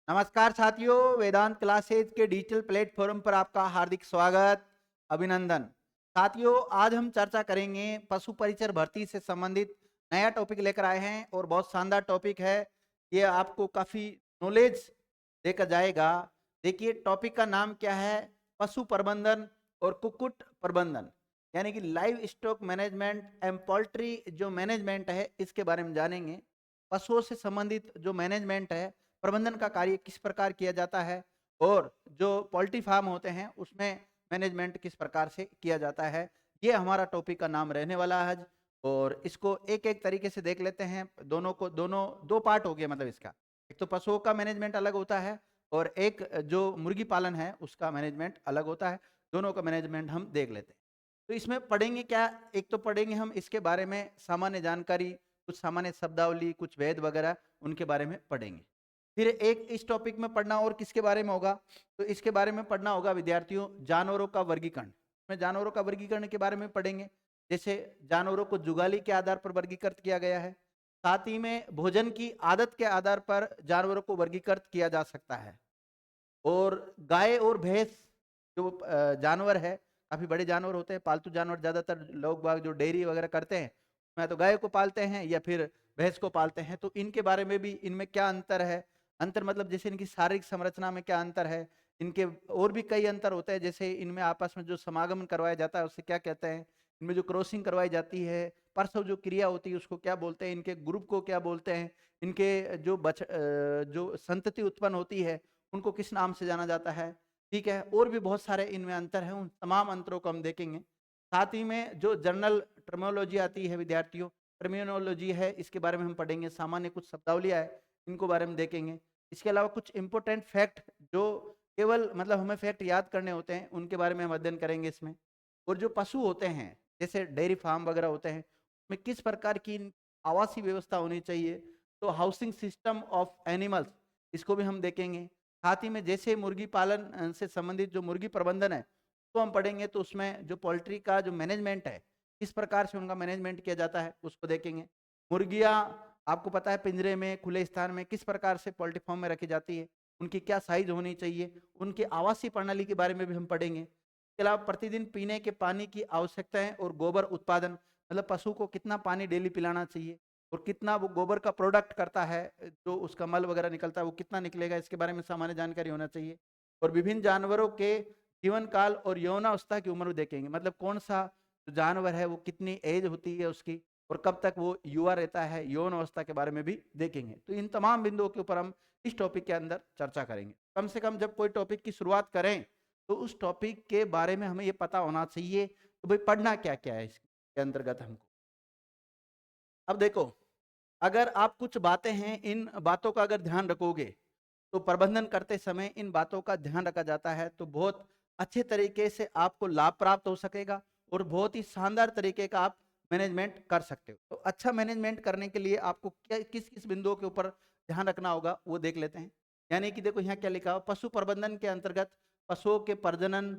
नमस्कार साथियों, वेदांत क्लासेज के डिजिटल प्लेटफॉर्म पर आपका हार्दिक स्वागत, अभिनंदन। साथियों, आज हम चर्चा करेंगे पशु परिचर भर्ती से संबंधित नया टॉपिक लेकर आए हैं और बहुत शानदार टॉपिक है। ये आपको काफी नॉलेज देकर जाएगा। देखिए, टॉपिक का नाम क्या है? पशु प्रबंधन और कुक्कुट प्रबंधन, यानी कि live stock management and poultry जो मैनेजमेंट है, इसके बारे में जानेंगे। पशुओं से संबंधित जो मैनेजमेंट है, प्रबंधन का कार्य किस प्रकार किया जाता है, और जो पोल्ट्री फार्म होते हैं उसमें मैनेजमेंट किस प्रकार से किया जाता है, ये हमारा टॉपिक का नाम रहने वाला है आज। और इसको एक एक तरीके से देख लेते हैं। दोनों दो पार्ट हो गया, मतलब इसका एक तो पशुओं का मैनेजमेंट अलग होता है और एक जो मुर्गी पालन है उसका मैनेजमेंट अलग होता है। दोनों का मैनेजमेंट हम देख लेते हैं। तो इसमें पढ़ेंगे क्या? एक तो पढ़ेंगे हम इसके बारे में सामान्य जानकारी, कुछ सामान्य शब्दावली, कुछ वेद वगैरह, उनके बारे में पढ़ेंगे। फिर एक इस टॉपिक में पढ़ना और किसके बारे में होगा, तो इसके बारे में पढ़ना होगा विद्यार्थियों जानवरों का वर्गीकरण। में जानवरों का वर्गीकरण के बारे में पढ़ेंगे। जैसे जानवरों को जुगाली के आधार पर वर्गीकृत किया गया है। साथ ही में भोजन की आदत के आधार पर जानवरों को वर्गीकृत किया जा सकता है। और गाय और भैंस जो जानवर है, काफी बड़े जानवर होते हैं, पालतू जानवर। ज्यादातर लोग बाग जो डेयरी वगैरह करते हैं, मैं तो गाय को पालते हैं या फिर भैंस को पालते हैं। तो इनके बारे में भी, इनमें क्या अंतर है, अंतर मतलब जैसे इनकी शारीरिक संरचना में क्या अंतर है, इनके और भी कई अंतर होते हैं। जैसे इनमें आपस में जो समागम करवाया जाता है उसे क्या कहते हैं, इनमें जो क्रॉसिंग करवाई जाती है, प्रसव जो क्रिया होती है उसको क्या बोलते हैं, इनके ग्रुप को क्या बोलते हैं, इनके जो संतति उत्पन्न होती है उनको किस नाम से जाना जाता है। ठीक है, और भी बहुत सारे इनमें अंतर हैं, उन तमाम अंतरों को हम देखेंगे। साथ ही में जो जनरल टर्मिनोलॉजी आती है विद्यार्थियों, टर्मिनोलॉजी है, इसके बारे में हम पढ़ेंगे। सामान्य कुछ शब्दावलियां है, इनको बारे में देखेंगे। इसके अलावा कुछ इंपॉर्टेंट फैक्ट जो केवल मतलब हमें फैक्ट याद करने होते हैं, उनके बारे में हम अध्ययन करेंगे इसमें। और जो पशु होते हैं, जैसे डेयरी फार्म वगैरह होते हैं, उसमें किस प्रकार की आवासीय व्यवस्था होनी चाहिए, तो हाउसिंग सिस्टम ऑफ एनिमल्स, इसको भी हम देखेंगे। साथ ही में जैसे मुर्गी पालन से संबंधित जो मुर्गी प्रबंधन है तो हम पढ़ेंगे। तो उसमें जो पोल्ट्री का जो मैनेजमेंट है, किस प्रकार से उनका मैनेजमेंट किया जाता है, उसको देखेंगे। मुर्गियां, आपको पता है, पिंजरे में, खुले स्थान में किस प्रकार से पोल्ट्री फार्म में रखी जाती है, उनकी क्या साइज होनी चाहिए, उनकी आवासीय प्रणाली के बारे में भी हम पढ़ेंगे। इसके अलावा प्रतिदिन पीने के पानी की आवश्यकताएं और गोबर उत्पादन, मतलब पशु को कितना पानी डेली पिलाना चाहिए और कितना वो गोबर का प्रोडक्ट करता है, जो उसका मल वगैरह निकलता है वो कितना निकलेगा, इसके बारे में सामान्य जानकारी होना चाहिए। और विभिन्न जानवरों के जीवन काल और यौनावस्था की उम्र देखेंगे, मतलब कौन सा जो जानवर है वो कितनी एज होती है उसकी और कब तक वो युवा रहता है, यौन अवस्था के बारे में भी देखेंगे। तो इन तमाम बिंदुओं के ऊपर हम इस टॉपिक के अंदर चर्चा करेंगे। कम से कम जब कोई टॉपिक की शुरुआत करें तो उस टॉपिक के बारे में हमें ये पता होना चाहिए तो भाई पढ़ना क्या क्या है इसके अंतर्गत हमको। अब देखो, अगर आप कुछ बातें हैं, इन बातों का अगर ध्यान रखोगे तो प्रबंधन करते समय इन बातों का ध्यान रखा जाता है तो बहुत अच्छे तरीके से आपको लाभ प्राप्त हो सकेगा और बहुत ही शानदार तरीके का आप मैनेजमेंट कर सकते हो। तो अच्छा मैनेजमेंट करने के लिए आपको क्या किस किस बिंदुओं के ऊपर ध्यान रखना होगा वो देख लेते हैं। यानी कि देखो, यहाँ क्या लिखा हो, पशु प्रबंधन के अंतर्गत पशुओं के प्रजनन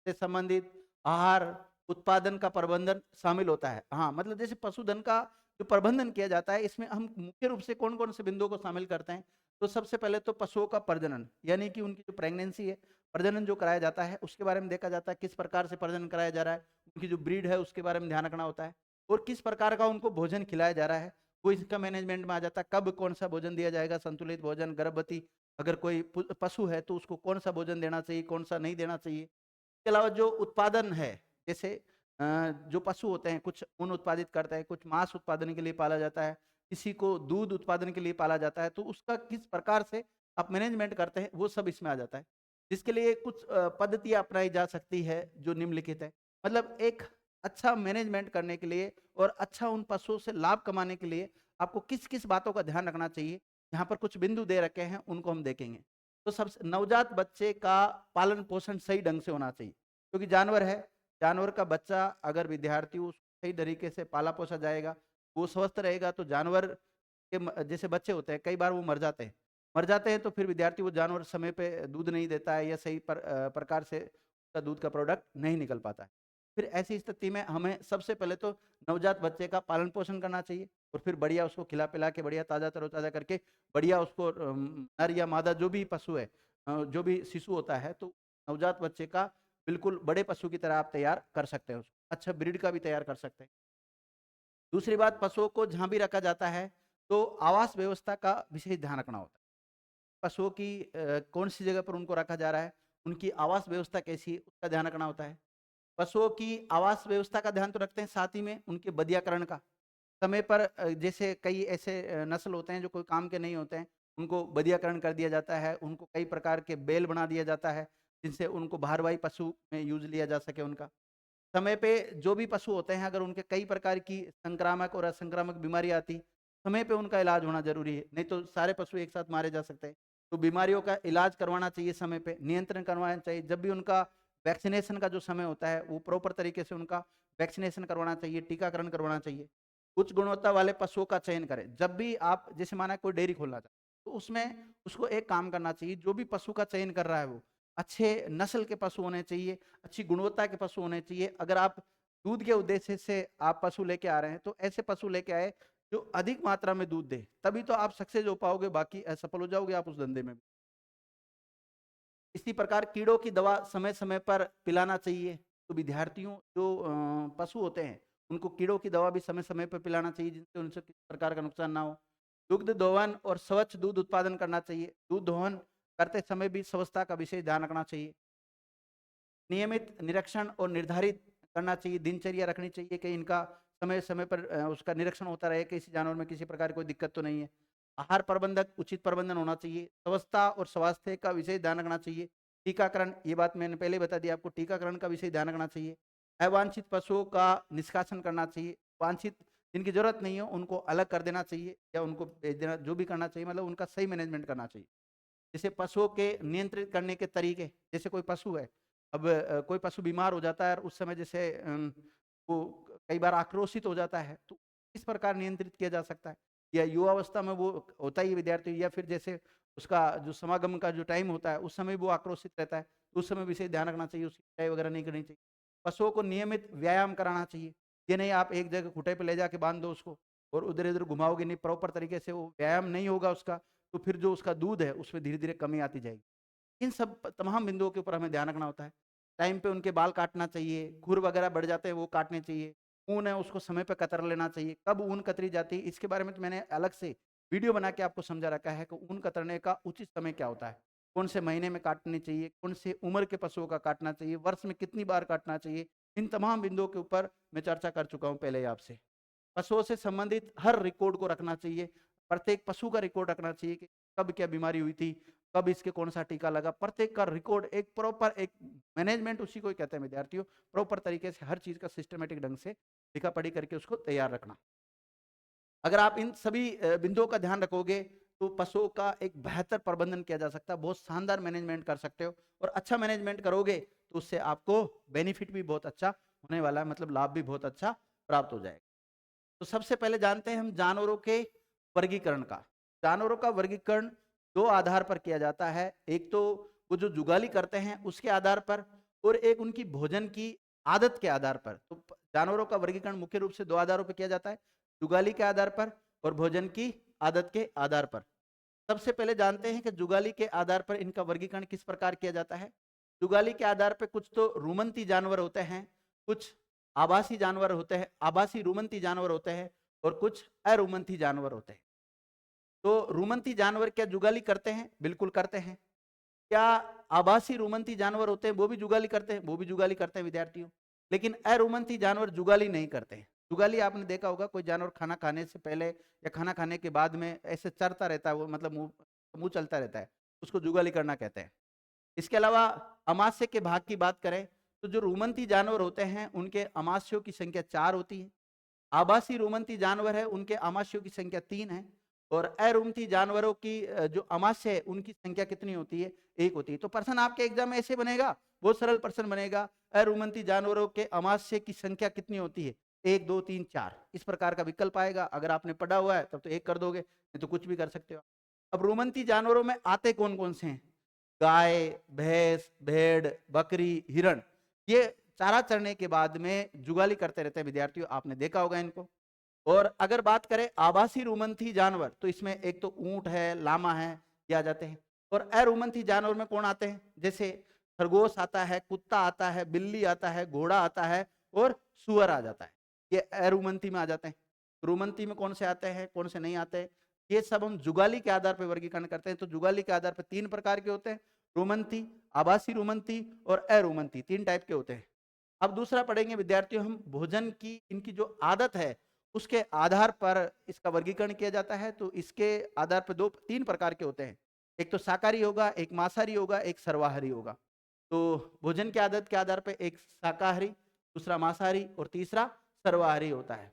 से संबंधित आहार उत्पादन का प्रबंधन शामिल होता है। हाँ, मतलब जैसे पशुधन का जो प्रबंधन किया जाता है, इसमें हम मुख्य रूप से कौन कौन से बिंदुओं को शामिल करते हैं। तो सबसे पहले तो पशुओं का प्रजनन, यानी कि उनकी जो प्रेगनेंसी है, प्रजनन जो कराया जाता है उसके बारे में देखा जाता है, किस प्रकार से प्रजनन कराया जा रहा है, उनकी जो ब्रीड है उसके बारे में ध्यान रखना होता है। और किस प्रकार का उनको भोजन खिलाया जा रहा है, वो इसका मैनेजमेंट में आ जाता है। कब कौन सा भोजन दिया जाएगा, संतुलित भोजन, गर्भवती अगर कोई पशु है तो उसको कौन सा भोजन देना चाहिए, कौन सा नहीं देना चाहिए। इसके अलावा जो उत्पादन है, जैसे जो पशु होते हैं, कुछ ऊन उत्पादित करते हैं, कुछ मांस उत्पादन के लिए पाला जाता है, किसी को दूध उत्पादन के लिए पाला जाता है, तो उसका किस प्रकार से आप मैनेजमेंट करते हैं वो सब इसमें आ जाता है। जिसके लिए कुछ पद्धतियां अपनाई जा सकती है जो निम्नलिखित है। मतलब एक अच्छा मैनेजमेंट करने के लिए और अच्छा उन पशुओं से लाभ कमाने के लिए आपको किस किस बातों का ध्यान रखना चाहिए, यहाँ पर कुछ बिंदु दे रखे हैं, उनको हम देखेंगे। तो सबसे नवजात बच्चे का पालन पोषण सही ढंग से होना चाहिए, क्योंकि जानवर है, जानवर का बच्चा अगर विद्यार्थी सही तरीके से पाला पोसा जाएगा, वो स्वस्थ रहेगा, तो जानवर के जैसे बच्चे होते हैं कई बार वो मर जाते हैं तो फिर विद्यार्थी वो जानवर समय पे दूध नहीं देता है या सही प्रकार से उसका दूध का प्रोडक्ट नहीं निकल पाता है। फिर ऐसी स्थिति में हमें सबसे पहले तो नवजात बच्चे का पालन पोषण करना चाहिए और फिर बढ़िया उसको खिला पिला के बढ़िया ताज़ा तरोताज़ा करके बढ़िया उसको नर या मादा जो भी पशु है, जो भी शिशु होता है, तो नवजात बच्चे का बिल्कुल बड़े पशु की तरह आप तैयार कर सकते हैं उसको, अच्छा ब्रीड का भी तैयार कर सकते हैं। दूसरी बात, पशुओं को जहाँ भी रखा जाता है तो आवास व्यवस्था का विशेष ध्यान रखना होता है। पशुओं की कौन सी जगह पर उनको रखा जा रहा है, उनकी आवास व्यवस्था कैसी है, उसका ध्यान रखना होता है। पशुओं की आवास व्यवस्था का ध्यान तो रखते हैं, साथ ही में उनके बधियाकरण का समय पर जैसे कई ऐसे नस्ल होते हैं जो कोई काम के नहीं होते हैं, उनको बधियाकरण कर दिया जाता है, उनको कई प्रकार के बैल बना दिया जाता है जिनसे उनको भारवाही पशु में यूज लिया जा सके उनका। समय पे जो भी पशु होते हैं अगर उनके कई प्रकार की संक्रामक और असंक्रामक बीमारी आती, समय पे उनका इलाज होना जरूरी है, नहीं तो सारे पशु एक साथ मारे जा सकते हैं। तो बीमारियों का इलाज करवाना चाहिए, समय पे नियंत्रण करवाना चाहिए। जब भी उनका वैक्सीनेशन का जो समय होता है वो प्रॉपर तरीके से उनका वैक्सीनेशन करवाना चाहिए, टीकाकरण करवाना चाहिए। उच्च गुणवत्ता वाले पशुओं का चयन करें। जब भी आप जैसे माना कोई डेयरी खोलना चाहते तो उसमें उसको एक काम करना चाहिए, जो भी पशु का चयन कर रहा है वो अच्छे नस्ल के पशु होने चाहिए, अच्छी गुणवत्ता के पशु होने चाहिए। अगर आप दूध के उद्देश्य से आप पशु लेके आ रहे हैं तो ऐसे पशु लेके आए जो अधिक मात्रा में दूध दे, तभी तो आप सक्सेस हो पाओगे, बाकी असफल हो जाओगे आप उस धंधे में। इसी प्रकार कीड़ों की दवा समय समय पर पिलाना चाहिए। तो विद्यार्थियों जो पशु होते हैं उनको कीड़ों की दवा भी समय समय पर पिलाना चाहिए जिनसे उनसे किसी प्रकार का नुकसान ना हो। दुग्ध दोहन और स्वच्छ दूध उत्पादन करना चाहिए। दूध दोहन करते समय भी स्वच्छता का विशेष ध्यान रखना चाहिए। नियमित निरीक्षण और निर्धारित करना चाहिए, दिनचर्या रखनी चाहिए कि इनका समय समय पर उसका निरीक्षण होता रहे कि इस जानवर में किसी प्रकार की कोई दिक्कत तो नहीं है। आहार प्रबंधक उचित प्रबंधन होना चाहिए। स्वच्छता और स्वास्थ्य का विशेष ध्यान रखना चाहिए। टीकाकरण, ये बात मैंने पहले बता दी आपको, टीकाकरण का विशेष ध्यान रखना चाहिए। अवांछित पशुओं का निष्कासन करना चाहिए। वांछित जिनकी जरूरत नहीं हो उनको अलग कर देना चाहिए या उनको भेज देना, जो भी करना चाहिए, मतलब उनका सही मैनेजमेंट करना चाहिए। जैसे पशुओं के नियंत्रित करने के तरीके, जैसे कोई पशु है, अब कोई पशु बीमार हो जाता है और उस समय जैसे वो कई बार आक्रोशित हो जाता है, तो इस प्रकार नियंत्रित किया जा सकता है। या युवावस्था में वो होता ही विद्यार्थी, या फिर जैसे उसका जो समागम का जो टाइम होता है उस समय वो आक्रोशित रहता है, तो उस समय विशेष ध्यान रखना चाहिए, उसकी पिटाई वगैरह नहीं करनी चाहिए। पशुओं को नियमित व्यायाम कराना चाहिए। ये नहीं आप एक जगह खूंटे पे ले जाके बांध दो उसको और उधर इधर घुमाओगे नहीं, प्रॉपर तरीके से वो व्यायाम नहीं होगा उसका, तो फिर जो उसका दूध है उसमें धीरे धीरे कमी आती जाएगी। इन सब तमाम बिंदुओं के ऊपर हमें ध्यान रखना होता है। टाइम पे उनके बाल काटना चाहिए, खुर वगैरह बढ़ जाते हैं वो काटने चाहिए। ऊन है उसको समय पे कतर लेना चाहिए। कब ऊन कतरी जाती है इसके बारे में तो मैंने अलग से वीडियो बना के आपको समझा रखा है कि ऊन कतरने का उचित समय क्या होता है, कौन से महीने में काटनी चाहिए, कौन से उम्र के पशुओं का काटना चाहिए, वर्ष में कितनी बार काटना चाहिए। इन तमाम बिंदुओं के ऊपर मैं चर्चा कर चुका हूँ पहले ही आपसे। पशुओं से संबंधित हर रिकॉर्ड को रखना चाहिए। प्रत्येक पशु का रिकॉर्ड रखना चाहिए कि कब क्या बीमारी हुई थी, कब इसके कौन सा टीका लगा, प्रत्येक का रिकॉर्ड एक प्रॉपर एक मैनेजमेंट उसी को ही कहते हैं विद्यार्थियों। प्रॉपर तरीके से हर चीज का सिस्टमेटिक ढंग से लिखा पढ़ी करके उसको तैयार रखना। अगर आप इन सभी बिंदुओं का ध्यान रखोगे तो पशुओं का एक बेहतर प्रबंधन किया जा सकता है, बहुत शानदार मैनेजमेंट कर सकते हो। और अच्छा मैनेजमेंट करोगे तो उससे आपको बेनिफिट भी बहुत अच्छा होने वाला है, मतलब लाभ भी बहुत अच्छा प्राप्त हो जाएगा। तो सबसे पहले जानते हैं हम जानवरों के वर्गीकरण का। जानवरों का वर्गीकरण दो आधार पर किया जाता है। एक तो वो जो जुगाली करते हैं उसके आधार पर, और एक उनकी भोजन की आदत के आधार पर। तो जानवरों का वर्गीकरण मुख्य रूप से दो आधारों पर किया जाता है, जुगाली के आधार पर और भोजन की आदत के आधार पर। सबसे पहले जानते हैं कि जुगाली के आधार पर इनका वर्गीकरण किस प्रकार किया जाता है। जुगाली के आधार पर कुछ तो रूमंती जानवर होते हैं, कुछ आभासी जानवर होते हैं, आभासी रूमंती जानवर होते हैं, और कुछ अरूमंती जानवर होते हैं। तो रूमंती जानवर क्या जुगाली करते हैं? बिल्कुल करते हैं। क्या आभासी रूमंती जानवर होते हैं वो भी जुगाली करते हैं? वो भी जुगाली करते हैं विद्यार्थियों। लेकिन अरूमंती जानवर जुगाली नहीं करते हैं। जुगाली आपने देखा होगा, कोई जानवर खाना खाने से पहले या खाना खाने के बाद में ऐसे चरता रहता है, वो मतलब मुंह मुंह चलता रहता है, उसको जुगाली करना कहते हैं। इसके अलावा अमाशय के भाग की बात करें तो जो रूमंती जानवर होते हैं उनके अमाशयों की संख्या 4 होती है। आभासी रूमंती जानवर है उनके अमाशयों की संख्या 3 है। और अरूमंती जानवरों की जो अमाशय है उनकी संख्या कितनी होती है? 1 होती है। तो प्रश्न आपके एग्जाम में ऐसे बनेगा, बहुत सरल प्रश्न बनेगा, अरूमंती जानवरों के अमाशय की संख्या कितनी होती है? 1 2 3 4, इस प्रकार का विकल्प आएगा। अगर आपने पढ़ा हुआ है तब तो 1 कर दोगे, नहीं तो कुछ भी कर सकते हो। अब रूमंती जानवरों में आते कौन कौन से हैं? गाय, भैंस, भेड़, बकरी, हिरण, ये चारा चरने के बाद में जुगाली करते रहते हैं विद्यार्थियों, आपने देखा होगा इनको। और अगर बात करें आवासी रुमंथी जानवर, तो इसमें एक तो ऊंट है, लामा है, ये आ जाते हैं। और अरुमंथी जानवर में कौन आते हैं, जैसे खरगोश आता है, कुत्ता आता है, बिल्ली आता है, घोड़ा आता है और सुअर आ जाता है, ये अरुमंथी में आ जाते हैं। रुमंथी में कौन से आते हैं, कौन से नहीं आते हैं, ये सब हम जुगाली के आधार पर वर्गीकरण करते हैं। तो जुगाली के आधार पर 3 प्रकार के होते हैं, रुमंथी, आवासी रुमंथी और अरुमंथी, 3 टाइप के होते हैं। अब दूसरा पढ़ेंगे विद्यार्थियों हम भोजन की इनकी जो आदत है उसके आधार पर इसका वर्गीकरण किया जाता है। तो इसके आधार पर 3 प्रकार के होते हैं, एक तो शाकाहारी होगा, एक मांसाहारी होगा, एक सर्वाहारी होगा। तो भोजन की आदत के आधार पर एक शाकाहारी, दूसरा मांसाहारी और तीसरा सर्वाहारी होता है।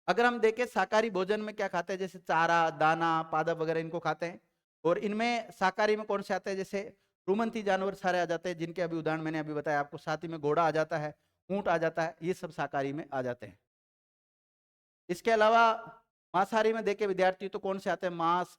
अगर हम देखें शाकाहारी भोजन में क्या खाते हैं, जैसे चारा, दाना, पादप वगैरह इनको खाते हैं। और इनमें शाकाहारी में कौन से आते हैं, जैसे रुमंथी जानवर सारे आ जाते हैं, जिनके अभी उदाहरण मैंने अभी बताया आपको, साथ ही में घोड़ा आ जाता है, ऊंट आ जाता है, ये सब शाकाहारी में आ जाते हैं। इसके अलावा मांसाहारी में देखे विद्यार्थी तो कौन से आते हैं, मांस,